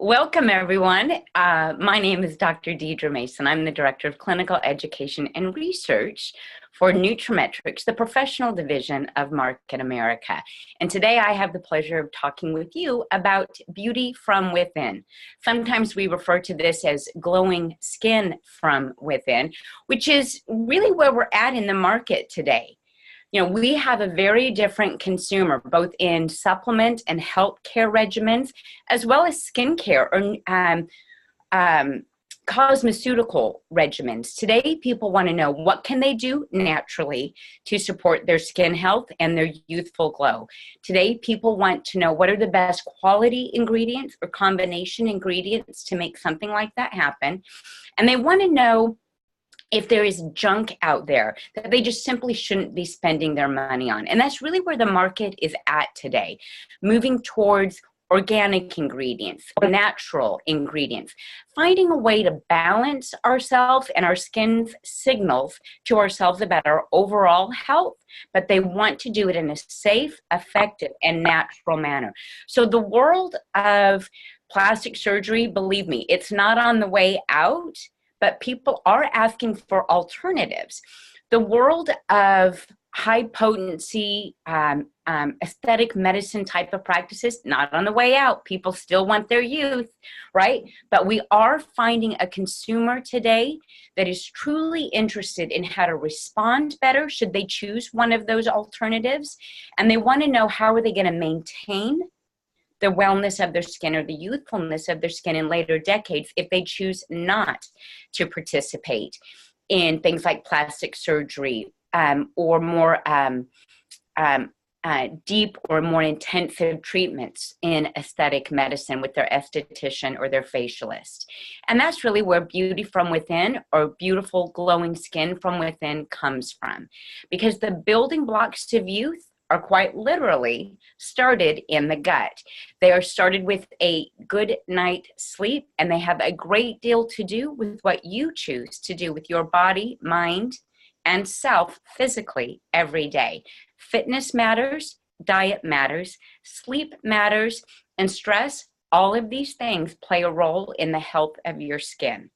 Welcome, everyone. My name is Dr. Deedra Mason. I'm the Director of Clinical Education and Research for nutraMetrix, the professional division of Market America. And today I have the pleasure of talking with you about beauty from within. Sometimes we refer to this as glowing skin from within, which is really where we're at in the market today. You know, we have a very different consumer, both in supplement and healthcare regimens, as well as skincare or cosmeceutical regimens. Today, people want to know what can they do naturally to support their skin health and their youthful glow. Today, people want to know what are the best quality ingredients or combination ingredients to make something like that happen. And they want to know if there is junk out there that they just simply shouldn't be spending their money on. And that's really where the market is at today, moving towards organic ingredients, natural ingredients, finding a way to balance ourselves and our skin's signals to ourselves about our overall health, but they want to do it in a safe, effective, and natural manner. So the world of plastic surgery, believe me, it's not on the way out, but people are asking for alternatives. The world of high potency, aesthetic medicine type of practices, not on the way out. People still want their youth, right? But we are finding a consumer today that is truly interested in how to respond better should they choose one of those alternatives. And they want to know how are they going to maintain the wellness of their skin or the youthfulness of their skin in later decades if they choose not to participate in things like plastic surgery or more deep or more intensive treatments in aesthetic medicine with their esthetician or their facialist. And that's really where beauty from within or beautiful glowing skin from within comes from. Because the building blocks of youth are quite literally started in the gut. They are started with a good night's sleep, and they have a great deal to do with what you choose to do with your body, mind, and self physically every day. Fitness matters, diet matters, sleep matters, and stress. All of these things play a role in the health of your skin.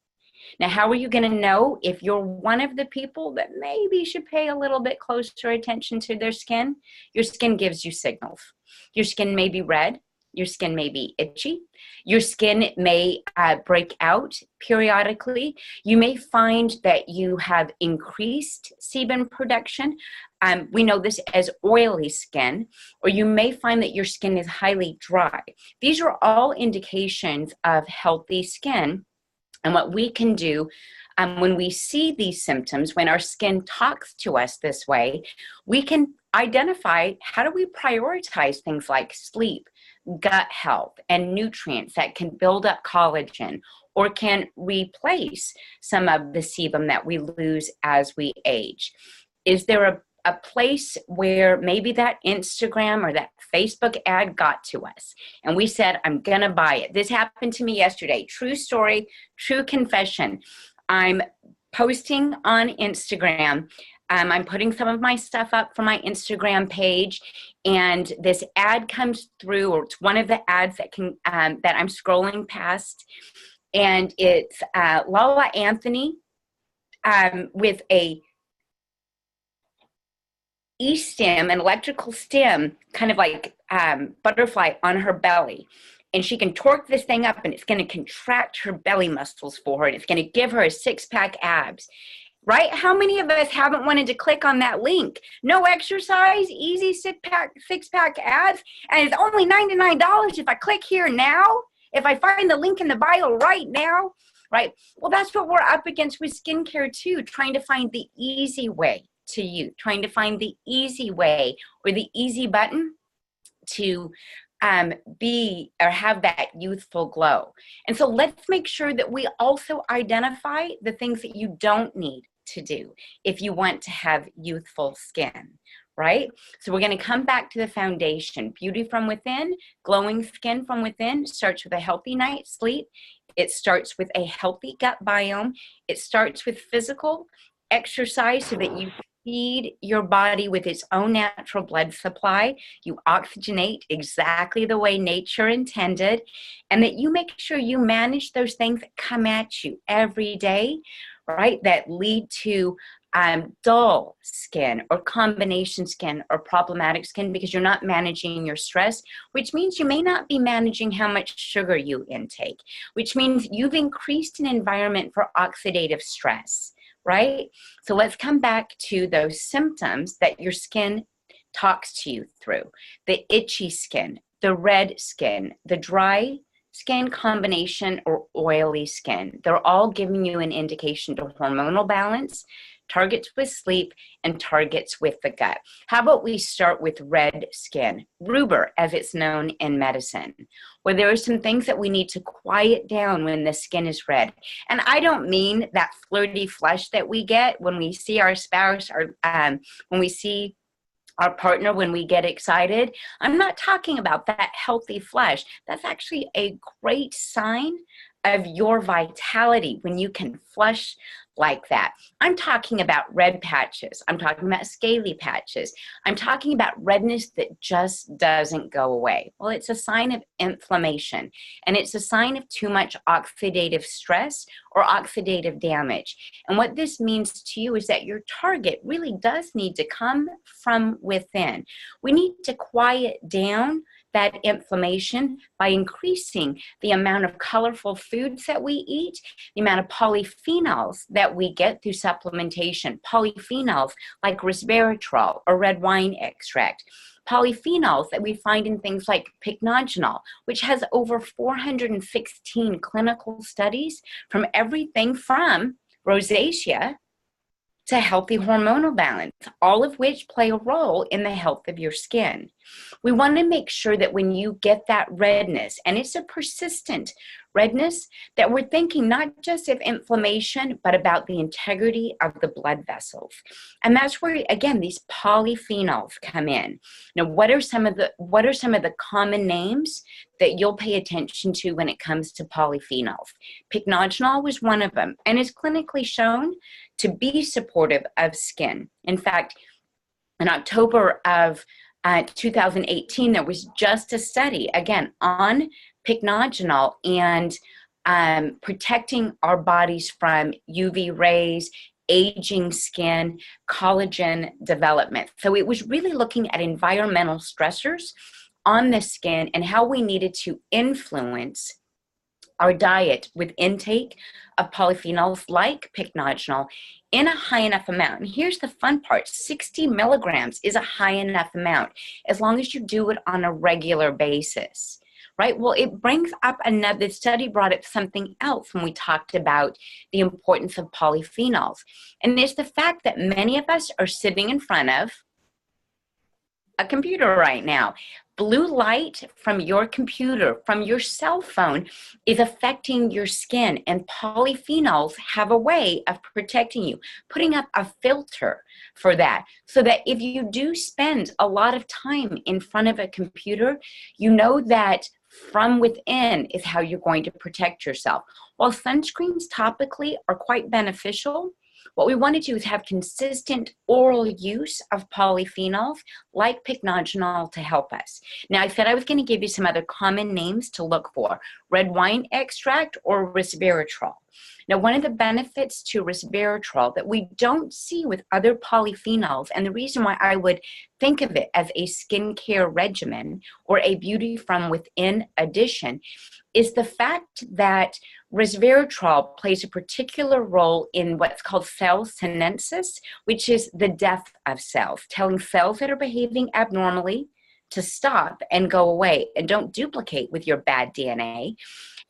Now, how are you going to know if you're one of the people that maybe should pay a little bit closer attention to their skin? Your skin gives you signals. Your skin may be red. Your skin may be itchy. Your skin may break out periodically. You may find that you have increased sebum production. We know this as oily skin, or you may find that your skin is highly dry. These are all indications of healthy skin. And what we can do when we see these symptoms, when our skin talks to us this way, we can identify how do we prioritize things like sleep, gut health, and nutrients that can build up collagen or can replace some of the sebum that we lose as we age. Is there a place where maybe that Instagram or that Facebook ad got to us and we said, I'm gonna buy it. This happened to me yesterday. True story, true confession. I'm posting on Instagram. I'm putting some of my stuff up for my Instagram page, and this ad comes through, or it's one of the ads that that I'm scrolling past, and it's Lala Anthony with a stem, an electrical stem, kind of like butterfly on her belly. And she can torque this thing up and it's going to contract her belly muscles for her. And it's going to give her a six-pack abs, right? How many of us haven't wanted to click on that link? No exercise, easy six-pack abs. And it's only $99 if I click here now, if I find the link in the bio right now, right? Well, that's what we're up against with skincare too, trying to find the easy way to you, trying to find the easy way or the easy button to be or have that youthful glow. And so let's make sure that we also identify the things that you don't need to do if you want to have youthful skin, right? So we're going to come back to the foundation. Beauty from within, glowing skin from within starts with a healthy night's sleep. It starts with a healthy gut biome. It starts with physical exercise so that you feed your body with its own natural blood supply. You oxygenate exactly the way nature intended, and that you make sure you manage those things that come at you every day, right? That lead to dull skin or combination skin or problematic skin because you're not managing your stress, which means you may not be managing how much sugar you intake, which means you've increased an environment for oxidative stress, right? So let's come back to those symptoms that your skin talks to you through: the itchy skin, the red skin, the dry skin combination, or oily skin. They're all giving you an indication to hormonal balance, targets with sleep, and targets with the gut. How about we start with red skin, rubor, as it's known in medicine, where there are some things that we need to quiet down when the skin is red. And I don't mean that flirty flush that we get when we see our spouse, or when we see our partner, when we get excited. I'm not talking about that healthy flush. That's actually a great sign of your vitality when you can flush like that. I'm talking about red patches. I'm talking about scaly patches. I'm talking about redness that just doesn't go away. Well, it's a sign of inflammation, and it's a sign of too much oxidative stress or oxidative damage. And what this means to you is that your target really does need to come from within. We need to quiet down that inflammation by increasing the amount of colorful foods that we eat, the amount of polyphenols that we get through supplementation, polyphenols like resveratrol or red wine extract, polyphenols that we find in things like pycnogenol, which has over 416 clinical studies from everything from rosacea to healthy hormonal balance, all of which play a role in the health of your skin. We want to make sure that when you get that redness, and it's a persistent redness, that we're thinking not just of inflammation, but about the integrity of the blood vessels. And that's where, again, these polyphenols come in. Now, what are some of the common names that you'll pay attention to when it comes to polyphenols? Pycnogenol was one of them, and is clinically shown to be supportive of skin. In fact, in October of 2018, there was just a study, again, on pycnogenol and protecting our bodies from UV rays, aging skin, collagen development. So it was really looking at environmental stressors on the skin and how we needed to influence our diet with intake of polyphenols like pycnogenol in a high enough amount. And here's the fun part: 60 milligrams is a high enough amount as long as you do it on a regular basis, right? Well, it brings up the study brought up something else when we talked about the importance of polyphenols. And it's the fact that many of us are sitting in front of a computer right now. Blue light from your computer, from your cell phone, is affecting your skin, and polyphenols have a way of protecting you, putting up a filter for that, so that if you do spend a lot of time in front of a computer, you know that from within is how you're going to protect yourself. While sunscreens topically are quite beneficial, what we want to do is have consistent oral use of polyphenols like pycnogenol to help us. Now, I said I was going to give you some other common names to look for: red wine extract or resveratrol. Now, one of the benefits to resveratrol that we don't see with other polyphenols, and the reason why I would think of it as a skincare regimen or a beauty from within addition, is the fact that resveratrol plays a particular role in what's called cell senescence, which is the death of cells, telling cells that are behaving abnormally to stop and go away and don't duplicate with your bad DNA,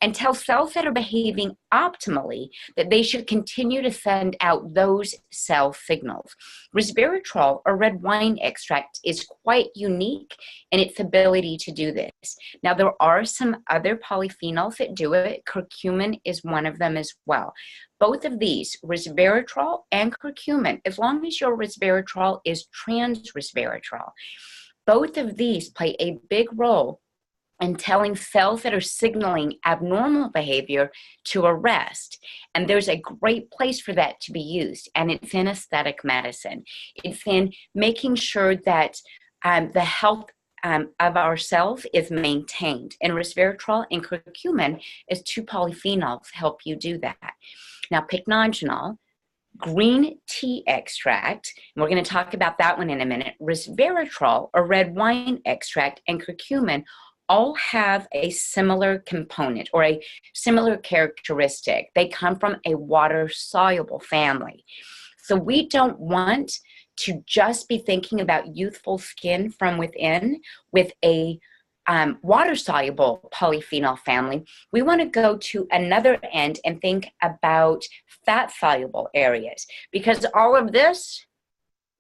and tell cells that are behaving optimally that they should continue to send out those cell signals. Resveratrol, or red wine extract, is quite unique in its ability to do this. Now, there are some other polyphenols that do it. Curcumin is one of them as well. Both of these, resveratrol and curcumin, as long as your resveratrol is trans resveratrol, both of these play a big role and telling cells that are signaling abnormal behavior to arrest. And there's a great place for that to be used, and it's in aesthetic medicine. It's in making sure that the health of our cells is maintained. And resveratrol and curcumin as 2 polyphenols help you do that. Now, pycnogenol, green tea extract, and we're going to talk about that one in a minute, resveratrol, or red wine extract, and curcumin all have a similar component or a similar characteristic. They come from a water-soluble family. So we don't want to just be thinking about youthful skin from within with a water-soluble polyphenol family. We want to go to another end and think about fat-soluble areas, because all of this,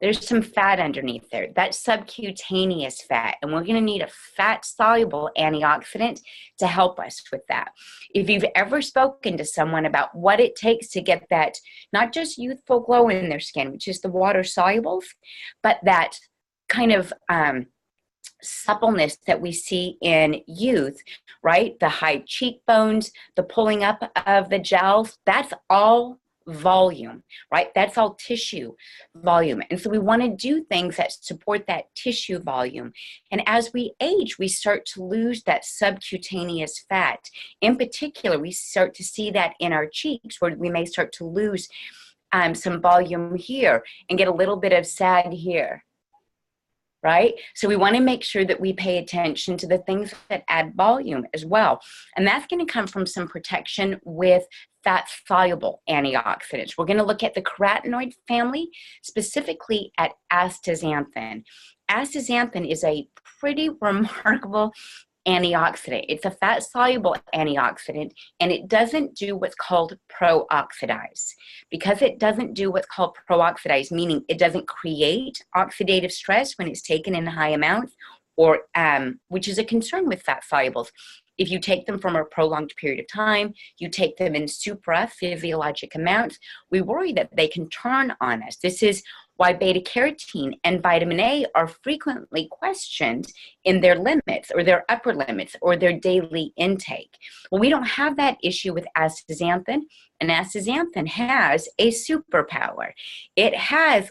there's some fat underneath there. That's subcutaneous fat, and we're going to need a fat-soluble antioxidant to help us with that. If you've ever spoken to someone about what it takes to get that, not just youthful glow in their skin, which is the water-solubles, but that kind of suppleness that we see in youth, right? The high cheekbones, the pulling up of the jowls, that's all volume, right? That's all tissue volume. And so we want to do things that support that tissue volume. And as we age, we start to lose that subcutaneous fat. In particular, we start to see that in our cheeks, where we may start to lose some volume here and get a little bit of sag here. Right? So we want to make sure that we pay attention to the things that add volume as well. And that's going to come from some protection with fat-soluble antioxidants. We're going to look at the carotenoid family, specifically at astaxanthin. Astaxanthin is a pretty remarkable antioxidant. It's a fat-soluble antioxidant, and it doesn't do what's called pro-oxidize. Because it doesn't do what's called pro-oxidize, meaning it doesn't create oxidative stress when it's taken in high amounts, or which is a concern with fat solubles. If you take them from a prolonged period of time, you take them in supra-physiologic amounts, we worry that they can turn on us. This is why beta-carotene and vitamin A are frequently questioned in their limits, or their upper limits, or their daily intake. Well, we don't have that issue with astaxanthin, and astaxanthin has a superpower. It has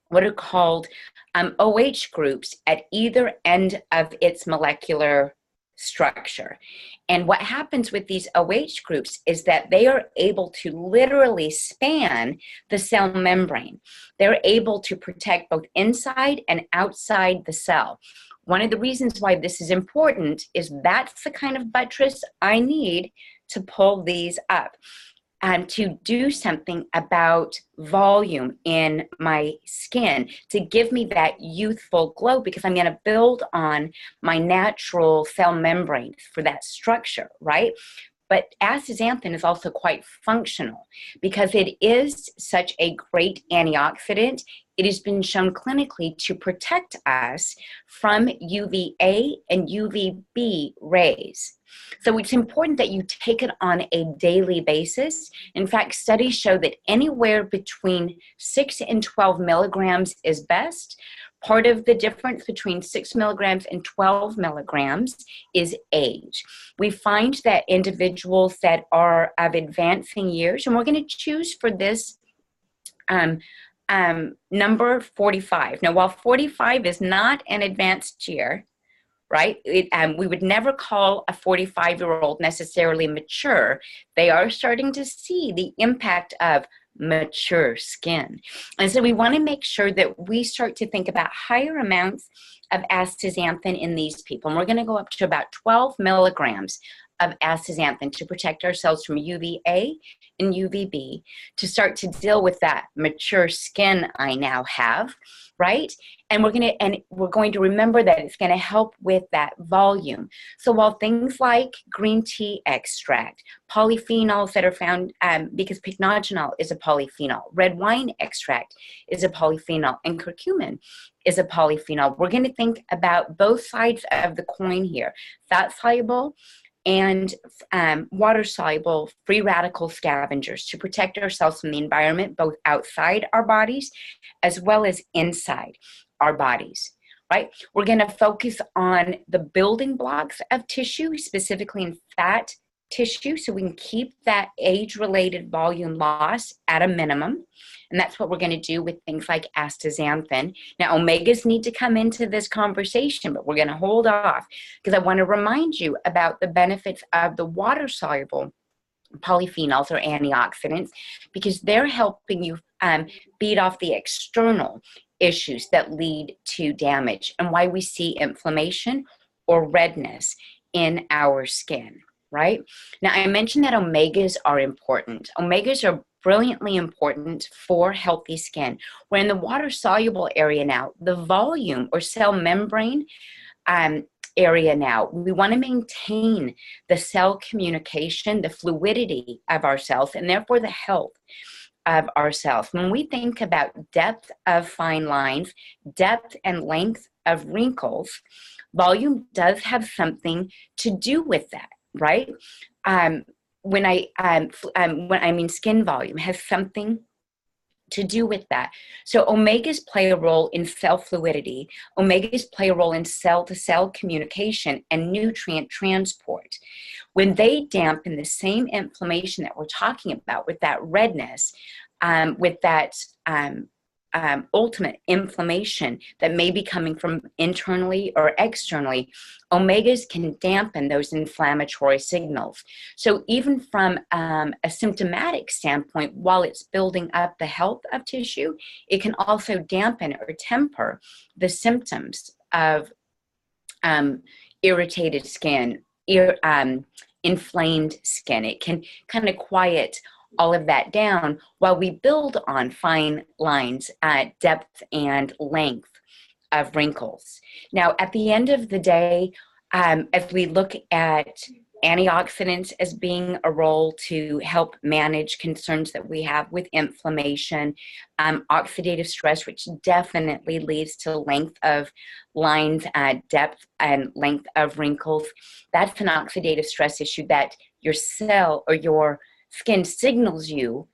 what are called OH groups at either end of its molecular structure. And what happens with these OH groups is that they are able to literally span the cell membrane. They're able to protect both inside and outside the cell. One of the reasons why this is important is that's the kind of buttress I need to pull these up. To do something about volume in my skin, to give me that youthful glow, because I'm going to build on my natural cell membranes for that structure, right? But astaxanthin is also quite functional because it is such a great antioxidant. It has been shown clinically to protect us from UVA and UVB rays. So it's important that you take it on a daily basis. In fact, studies show that anywhere between 6 and 12 milligrams is best. Part of the difference between 6 milligrams and 12 milligrams is age. We find that individuals that are of advancing years, and we're going to choose for this number 45. Now, while 45 is not an advanced year, right? We would never call a 45-year-old necessarily mature. They are starting to see the impact of mature skin. And so we want to make sure that we start to think about higher amounts of astaxanthin in these people. And we're going to go up to about 12 milligrams of astaxanthin to protect ourselves from UVA and UVB, to start to deal with that mature skin I now have, right? And we're going to remember that it's going to help with that volume. So while things like green tea extract, polyphenols that are found, because pycnogenol is a polyphenol, red wine extract is a polyphenol, and curcumin is a polyphenol, we're going to think about both sides of the coin here: fat-soluble and water-soluble free radical scavengers, to protect ourselves from the environment, both outside our bodies as well as inside our bodies, right? We're going to focus on the building blocks of tissue, specifically in fat tissue, so we can keep that age-related volume loss at a minimum. And that's what we're going to do with things like astaxanthin. Now, omegas need to come into this conversation, but we're going to hold off because I want to remind you about the benefits of the water-soluble polyphenols or antioxidants, because they're helping you beat off the external issues that lead to damage and why we see inflammation or redness in our skin, right? Now, I mentioned that omegas are important. Omegas are brilliantly important for healthy skin. We're in the water-soluble area now. The volume or cell membrane area now, we want to maintain the cell communication, the fluidity of our cells, and therefore the health of our cells. When we think about depth of fine lines, depth and length of wrinkles, volume does have something to do with that, right? When I mean skin volume has something to do with that. So omegas play a role in cell fluidity. Omegas play a role in cell-to-cell communication and nutrient transport. When they dampen the same inflammation that we're talking about with that redness, with that ultimate inflammation that may be coming from internally or externally, omegas can dampen those inflammatory signals. So even from a symptomatic standpoint, while it's building up the health of tissue, it can also dampen or temper the symptoms of irritated skin, inflamed skin. It can kind of quiet all of that down while we build on fine lines, depth and length of wrinkles. Now, at the end of the day, as we look at antioxidants as being a role to help manage concerns that we have with inflammation, oxidative stress, which definitely leads to length of lines, depth and length of wrinkles, that's an oxidative stress issue that your cell or your skin signals you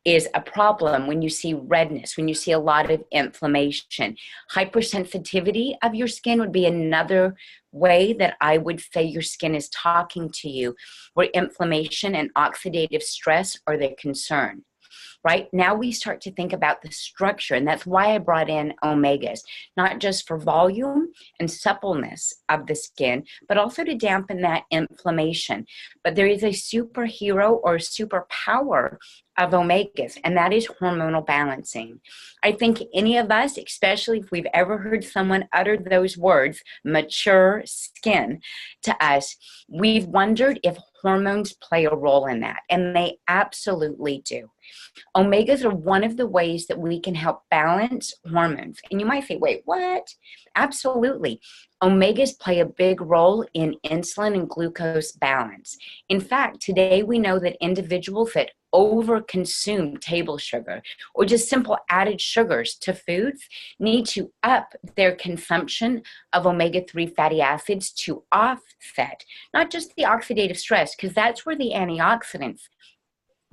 is a problem when you see redness, when you see a lot of inflammation. Hypersensitivity of your skin would be another way that I would say your skin is talking to you, where inflammation and oxidative stress are the concern. Right now we start to think about the structure, and that's why I brought in omegas, not just for volume and suppleness of the skin, but also to dampen that inflammation. But there is a superhero or superpower of omegas, and that is hormonal balancing. I think any of us, especially if we've ever heard someone utter those words, mature skin, to us, we've wondered if hormones play a role in that, and they absolutely do. Omegas are one of the ways that we can help balance hormones. And you might say, wait, what? Absolutely. Omegas play a big role in insulin and glucose balance. In fact, today we know that individuals that overconsume table sugar or just simple added sugars to foods need to up their consumption of omega-3 fatty acids to offset not just the oxidative stress, because that's where the antioxidants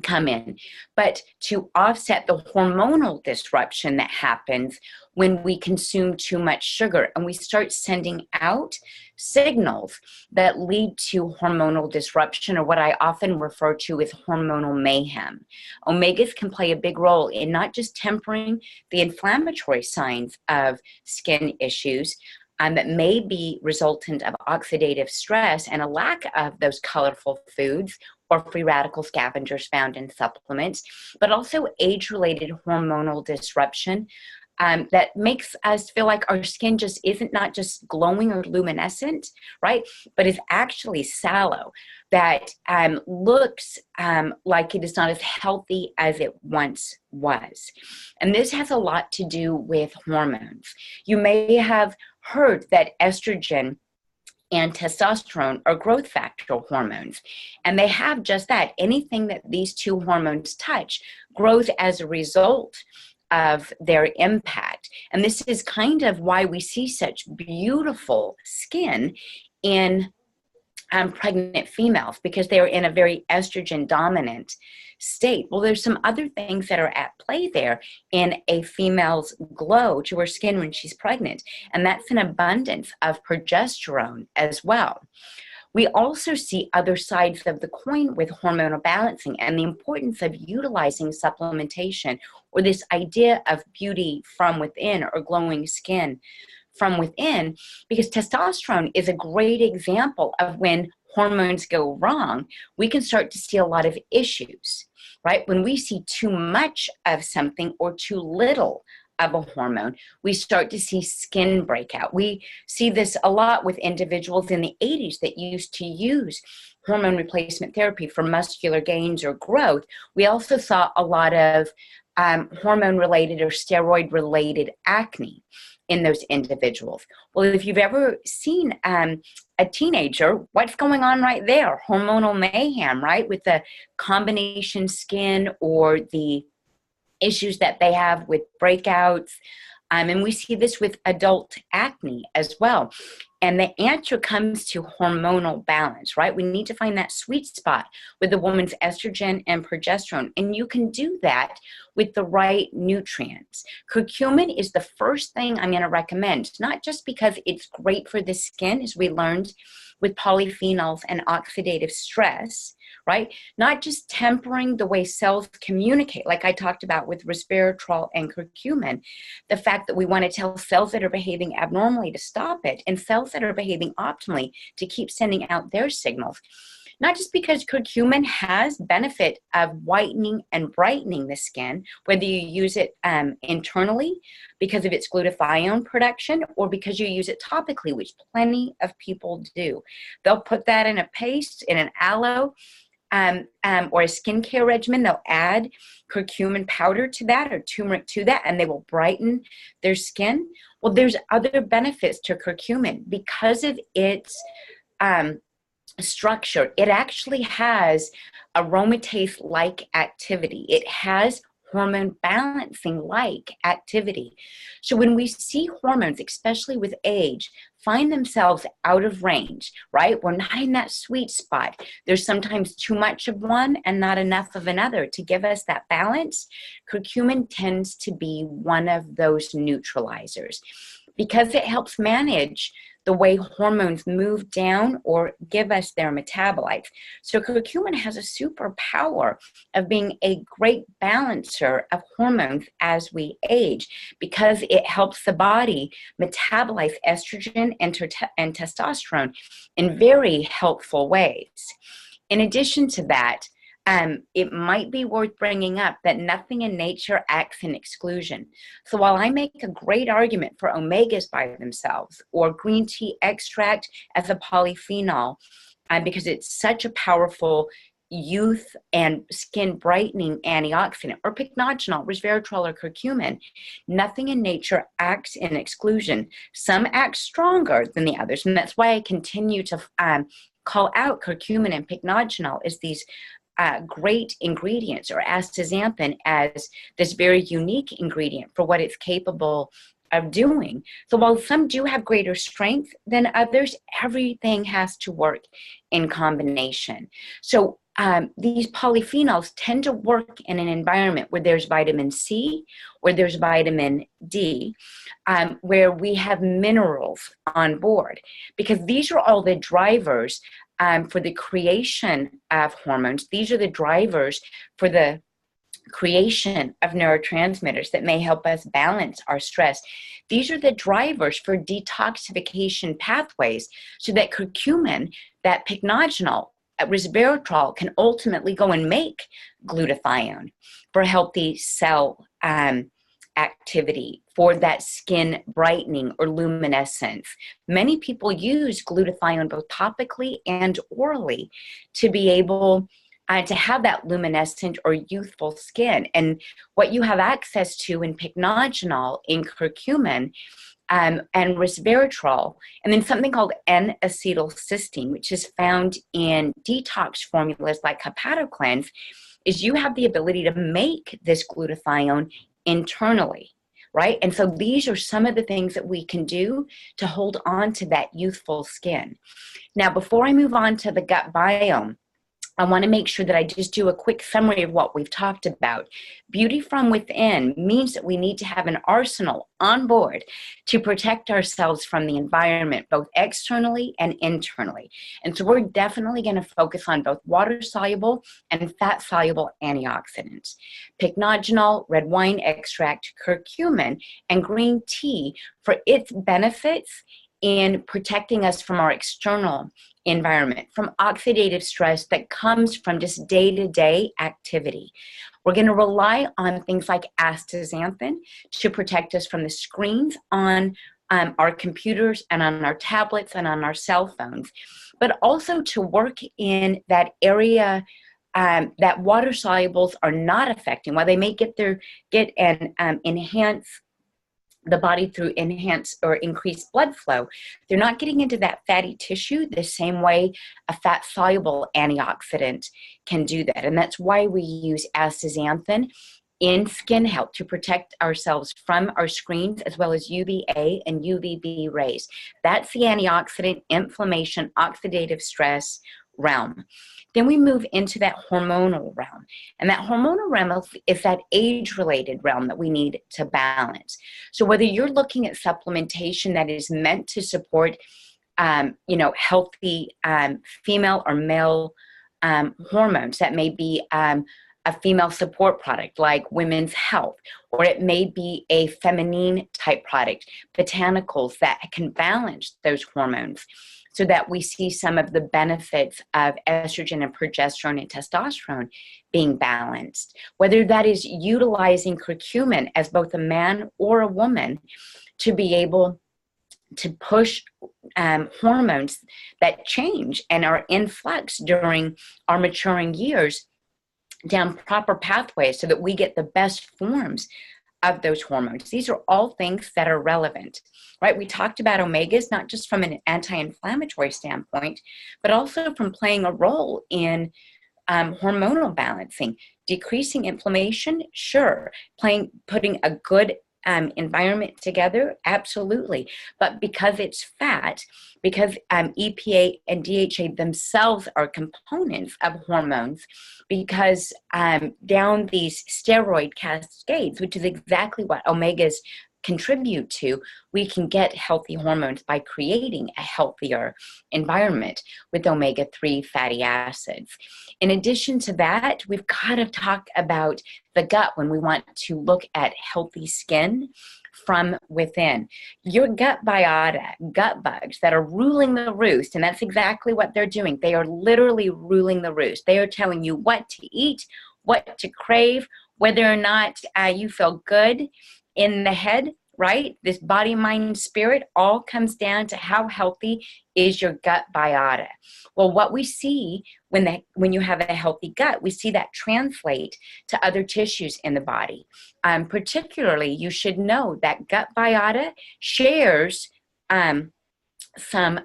come in, but to offset the hormonal disruption that happens when we consume too much sugar and we start sending out signals that lead to hormonal disruption, or what I often refer to as hormonal mayhem. Omegas can play a big role in not just tempering the inflammatory signs of skin issues that may be resultant of oxidative stress and a lack of those colorful foods or free radical scavengers found in supplements, but also age-related hormonal disruption that makes us feel like our skin just isn't not just glowing or luminescent, right, but is actually sallow, that looks like it is not as healthy as it once was. And this has a lot to do with hormones. You may have heard that estrogen and testosterone are growth factor hormones. And they have just that. Anything that these two hormones touch grows as a result of their impact. And this is kind of why we see such beautiful skin in pregnant females because they are in a very estrogen dominant state. Well, there's some other things that are at play there in a female's glow to her skin when she's pregnant, and that's an abundance of progesterone as well. We also see other sides of the coin with hormonal balancing and the importance of utilizing supplementation, or this idea of beauty from within or glowing skin from within, because testosterone is a great example of when hormones go wrong. We can start to see a lot of issues, right? When we see too much of something or too little of a hormone, we start to see skin breakout. We see this a lot with individuals in the 80s that used to use hormone replacement therapy for muscular gains or growth. We also saw a lot of hormone-related or steroid-related acne in those individuals. Well, if you've ever seen a teenager, what's going on right there? Hormonal mayhem, right? With the combination skin or the issues that they have with breakouts. And we see this with adult acne as well. And the answer comes to hormonal balance, right? We need to find that sweet spot with the woman's estrogen and progesterone. And you can do that with the right nutrients. Curcumin is the first thing I'm going to recommend, not just because it's great for the skin, as we learned with polyphenols and oxidative stress, right? Not just tempering the way cells communicate, like I talked about with resveratrol and curcumin, the fact that we want to tell cells that are behaving abnormally to stop it, and cells that are behaving optimally to keep sending out their signals. Not just because curcumin has benefit of whitening and brightening the skin, whether you use it internally because of its glutathione production or because you use it topically, which plenty of people do. They'll put that in a paste, in an aloe, or a skincare regimen. They'll add curcumin powder to that or turmeric to that, and they will brighten their skin. Well, there's other benefits to curcumin because of its structure. It actually has aromatase-like activity. It has hormone balancing-like activity. So when we see hormones, especially with age, find themselves out of range, right? We're not in that sweet spot. There's sometimes too much of one and not enough of another to give us that balance. Curcumin tends to be one of those neutralizers because it helps manage the way hormones move down or give us their metabolites. So curcumin has a superpower of being a great balancer of hormones as we age because it helps the body metabolize estrogen and testosterone in very helpful ways. In addition to that, it might be worth bringing up that nothing in nature acts in exclusion. So while I make a great argument for omegas by themselves or green tea extract as a polyphenol, because it's such a powerful youth and skin brightening antioxidant, or pycnogenol, resveratrol, or curcumin, nothing in nature acts in exclusion. Some act stronger than the others, and that's why I continue to call out curcumin and pycnogenol as these great ingredients, or astaxanthin as this very unique ingredient for what it's capable of doing. So while some do have greater strength than others, everything has to work in combination. So these polyphenols tend to work in an environment where there's vitamin C, where there's vitamin D, where we have minerals on board, because these are all the drivers for the creation of hormones. These are the drivers for the creation of neurotransmitters that may help us balance our stress. These are the drivers for detoxification pathways so that curcumin, that pycnogenol, resveratrol can ultimately go and make glutathione for healthy cell activity, for that skin brightening or luminescence. Many people use glutathione both topically and orally to be able to have that luminescent or youthful skin. And what you have access to in pycnogenol, in curcumin, and resveratrol, and then something called N-acetylcysteine, which is found in detox formulas like HepatoCleanse, is you have the ability to make this glutathione internally, right? And so these are some of the things that we can do to hold on to that youthful skin. Now, before I move on to the gut biome, I want to make sure that I just do a quick summary of what we've talked about. Beauty from within means that we need to have an arsenal on board to protect ourselves from the environment, both externally and internally. And so we're definitely going to focus on both water-soluble and fat-soluble antioxidants. Pycnogenol, red wine extract, curcumin, and green tea for its benefits in protecting us from our external environment, from oxidative stress that comes from just day-to-day activity. We're going to rely on things like astaxanthin to protect us from the screens on our computers and on our tablets and on our cell phones, but also to work in that area that water solubles are not affecting. While they may get and enhance the body through enhanced or increased blood flow, they're not getting into that fatty tissue the same way a fat-soluble antioxidant can do that. And that's why we use astaxanthin in skin health to protect ourselves from our screens, as well as UVA and UVB rays. That's the antioxidant, inflammation, oxidative stress realm. Then we move into that hormonal realm. And that hormonal realm is that age-related realm that we need to balance. So whether you're looking at supplementation that is meant to support, healthy female or male hormones, that may be a female support product like Women's Health, or it may be a feminine type product, botanicals that can balance those hormones, so that we see some of the benefits of estrogen and progesterone and testosterone being balanced. Whether that is utilizing curcumin as both a man or a woman to be able to push hormones that change and are in flux during our maturing years down proper pathways so that we get the best forms of those hormones. These are all things that are relevant, right? We talked about omegas, not just from an anti-inflammatory standpoint, but also from playing a role in hormonal balancing, decreasing inflammation, sure, putting a good environment together, absolutely. But because it's fat, because EPA and DHA themselves are components of hormones, because down these steroid cascades, which is exactly what omegas contribute to, we can get healthy hormones by creating a healthier environment with omega-3 fatty acids. In addition to that, we've got to talk about the gut when we want to look at healthy skin from within. Your gut biota, gut bugs that are ruling the roost, and that's exactly what they're doing. They are literally ruling the roost. They are telling you what to eat, what to crave, whether or not you feel good in the head, right? This body, mind, spirit all comes down to how healthy is your gut biota. Well, what we see when you have a healthy gut, we see that translate to other tissues in the body. Particularly, you should know that gut biota shares some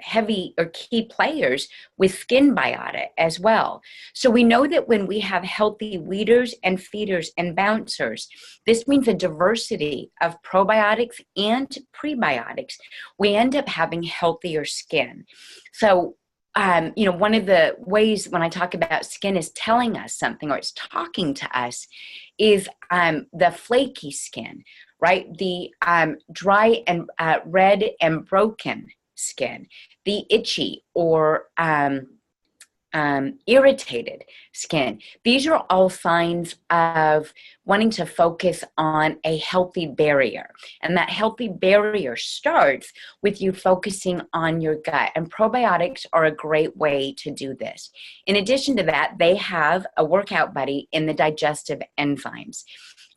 heavy or key players with skin biota as well. So we know that when we have healthy leaders and feeders and bouncers, this means a diversity of probiotics and prebiotics. We end up having healthier skin. So one of the ways when I talk about skin is telling us something, or it's talking to us, is the flaky skin, right? The dry and red and broken skin, the itchy or irritated skin. These are all signs of wanting to focus on a healthy barrier. And that healthy barrier starts with you focusing on your gut. And probiotics are a great way to do this. In addition to that, they have a workout buddy in the digestive enzymes.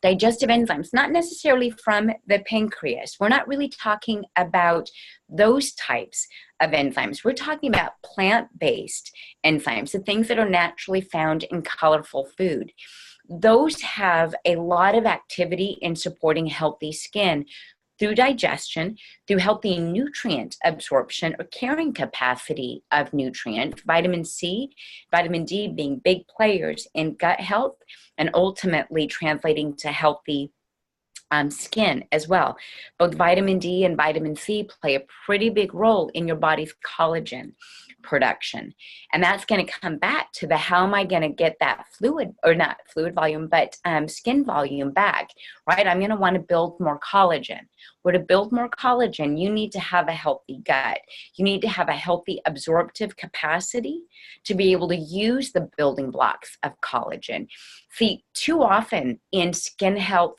Digestive enzymes, not necessarily from the pancreas. We're not really talking about those types of enzymes. We're talking about plant-based enzymes, the things that are naturally found in colorful food. Those have a lot of activity in supporting healthy skin through digestion, through healthy nutrient absorption or carrying capacity of nutrients, vitamin C, vitamin D being big players in gut health, and ultimately translating to healthy skin as well. Both vitamin D and vitamin C play a pretty big role in your body's collagen production. And that's going to come back to the how am I going to get that fluid, or not fluid volume, but skin volume back, right? I'm going to want to build more collagen. Well, to build more collagen, you need to have a healthy gut. You need to have a healthy absorptive capacity to be able to use the building blocks of collagen. See, too often in skin health,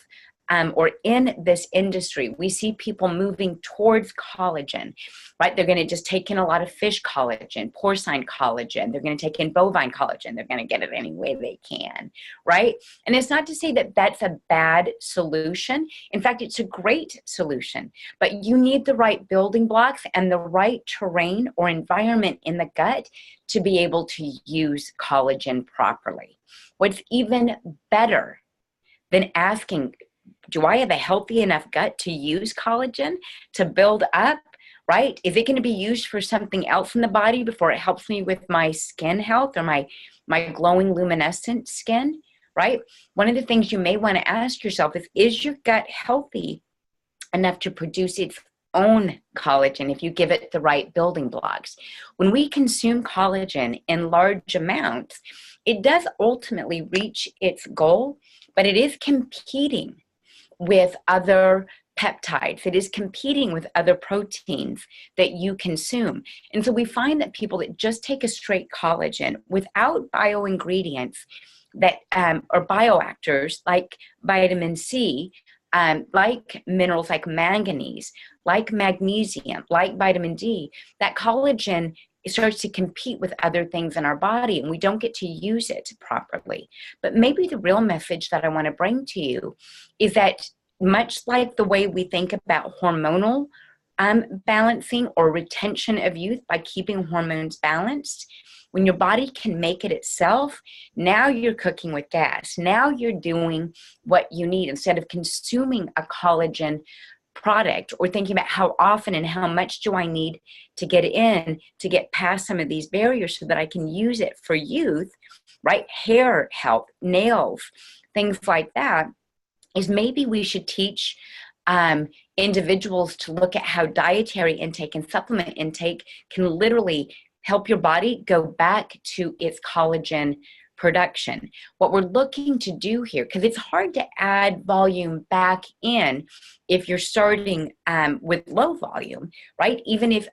or in this industry, we see people moving towards collagen, right? They're going to just take in a lot of fish collagen, porcine collagen. They're going to take in bovine collagen. They're going to get it any way they can, right? And it's not to say that that's a bad solution. In fact, it's a great solution. But you need the right building blocks and the right terrain or environment in the gut to be able to use collagen properly. What's even better than asking, do I have a healthy enough gut to use collagen to build up, right? Is it going to be used for something else in the body before it helps me with my skin health or my glowing luminescent skin, right? One of the things you may want to ask yourself is your gut healthy enough to produce its own collagen if you give it the right building blocks? When we consume collagen in large amounts, it does ultimately reach its goal, but it is competing with other peptides. It is competing with other proteins that you consume. And so we find that people that just take a straight collagen without bioingredients that or bioactors like vitamin C, like minerals like manganese, like magnesium, like vitamin D, that collagen starts to compete with other things in our body and we don't get to use it properly. But maybe the real message that I want to bring to you is that much like the way we think about hormonal balancing or retention of youth by keeping hormones balanced, when your body can make it itself, now you're cooking with gas. Now you're doing what you need instead of consuming a collagen product or thinking about how often and how much do I need to get in to get past some of these barriers so that I can use it for youth, right? Hair health, nails, things like that. Is maybe we should teach individuals to look at how dietary intake and supplement intake can literally help your body go back to its collagen production. What we're looking to do here, because it's hard to add volume back in if you're starting with low volume, right? Even if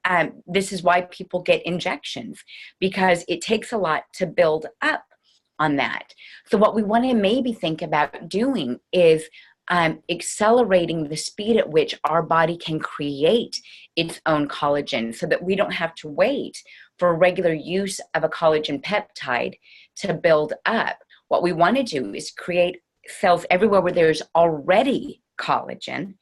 this is why people get injections, because it takes a lot to build up on that. So what we want to maybe think about doing is accelerating the speed at which our body can create its own collagen so that we don't have to wait for regular use of a collagen peptide to build up. What we want to do is create cells everywhere where there's already collagen,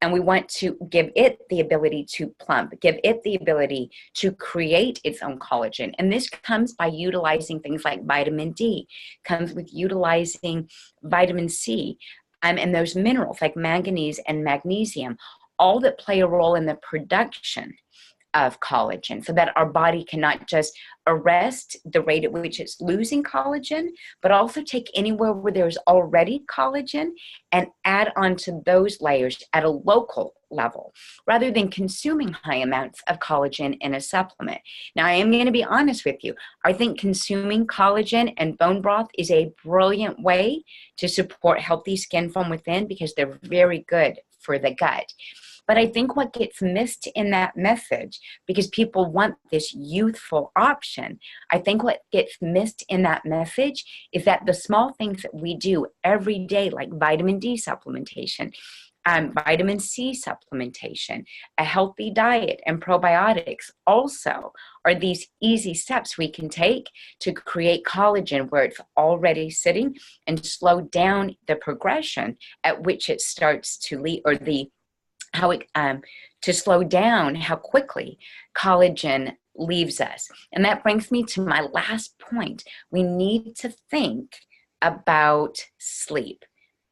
and we want to give it the ability to plump, give it the ability to create its own collagen. And this comes by utilizing things like vitamin D, comes with utilizing vitamin C, and those minerals like manganese and magnesium, all that play a role in the production of collagen so that our body cannot just arrest the rate at which it's losing collagen, but also take anywhere where there's already collagen and add on to those layers at a local level rather than consuming high amounts of collagen in a supplement. Now, I am going to be honest with you. I think consuming collagen and bone broth is a brilliant way to support healthy skin from within because they're very good for the gut. But I think what gets missed in that message, because people want this youthful option, I think what gets missed in that message is that the small things that we do every day, like vitamin D supplementation, vitamin C supplementation, a healthy diet, and probiotics also are these easy steps we can take to create collagen where it's already sitting and slow down the progression at which it starts to lead, or to slow down how quickly collagen leaves us. And that brings me to my last point. We need to think about sleep.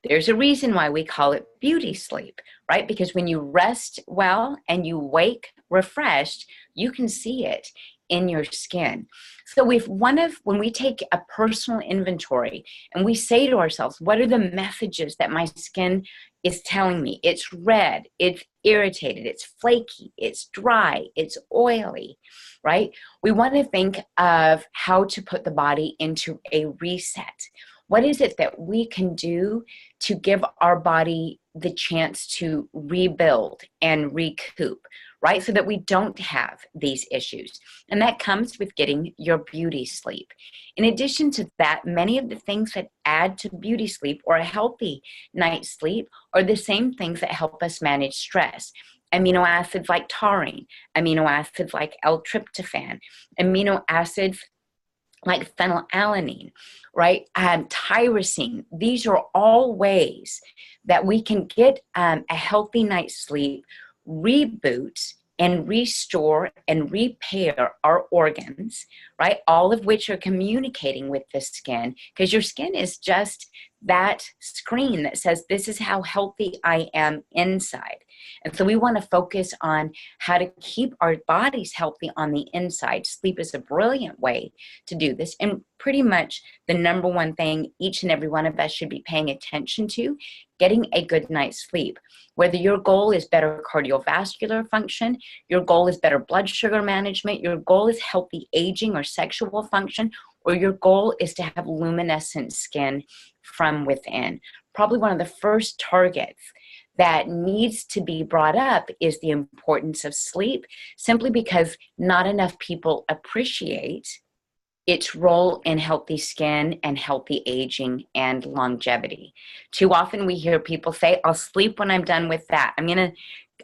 There's a reason why we call it beauty sleep, right? Because when you rest well and you wake refreshed, you can see it in your skin. So when we take a personal inventory and we say to ourselves, what are the messages that my skin is telling me? It's red, it's irritated, it's flaky, it's dry, it's oily, right? We want to think of how to put the body into a reset. What is it that we can do to give our body the chance to rebuild and recoup, right? So that we don't have these issues. And that comes with getting your beauty sleep. In addition to that, many of the things that add to beauty sleep or a healthy night's sleep are the same things that help us manage stress. Amino acids like taurine, amino acids like L-tryptophan, amino acids like phenylalanine, right? Tyrosine. These are all ways that we can get a healthy night's sleep, reboot and restore and repair our organs, right? All of which are communicating with the skin, because your skin is just that screen that says, this is how healthy I am inside. And so we want to focus on how to keep our bodies healthy on the inside. Sleep is a brilliant way to do this, and pretty much the number one thing each and every one of us should be paying attention to: getting a good night's sleep. Whether your goal is better cardiovascular function, your goal is better blood sugar management, your goal is healthy aging or sexual function, or your goal is to have luminescent skin from within. Probably one of the first targets that needs to be brought up is the importance of sleep, simply because not enough people appreciate its role in healthy skin and healthy aging and longevity. Too often we hear people say, I'll sleep when I'm done with that.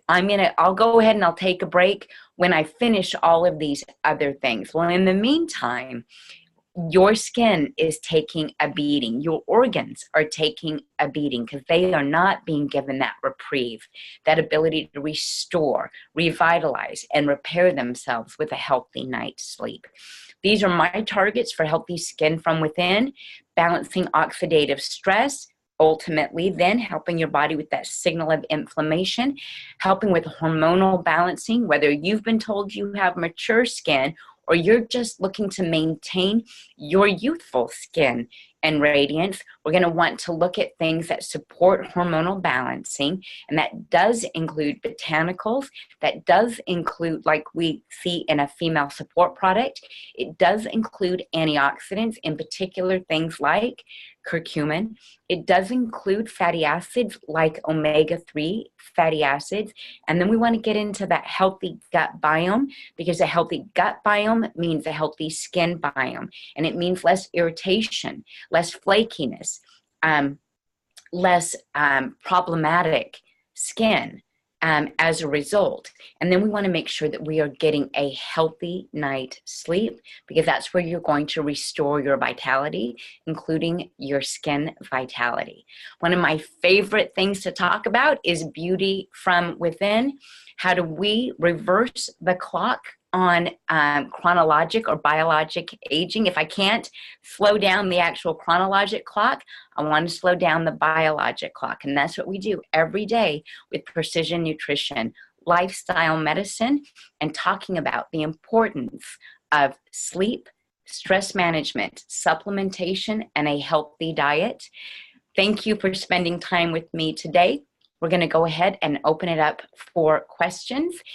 I'll go ahead and I'll take a break when I finish all of these other things. Well, in the meantime, your skin is taking a beating. Your organs are taking a beating because they are not being given that reprieve, that ability to restore, revitalize, and repair themselves with a healthy night's sleep. These are my targets for healthy skin from within: balancing oxidative stress, ultimately then helping your body with that signal of inflammation, helping with hormonal balancing, whether you've been told you have mature skin or you're just looking to maintain your youthful skin and radiance. We're going to want to look at things that support hormonal balancing, and that does include botanicals, that does include, like we see in a female support product, it does include antioxidants, in particular things like curcumin. It does include fatty acids like omega-3 fatty acids. And then we want to get into that healthy gut biome, because a healthy gut biome means a healthy skin biome. And it means less irritation, less flakiness, less problematic skin as a result. And then we want to make sure that we are getting a healthy night's sleep, because that's where you're going to restore your vitality, including your skin vitality. One of my favorite things to talk about is beauty from within. How do we reverse the clock on chronologic or biologic aging? If I can't slow down the actual chronologic clock, I want to slow down the biologic clock. And that's what we do every day with precision nutrition, lifestyle medicine, and talking about the importance of sleep, stress management, supplementation, and a healthy diet. Thank you for spending time with me today. We're going to go ahead and open it up for questions.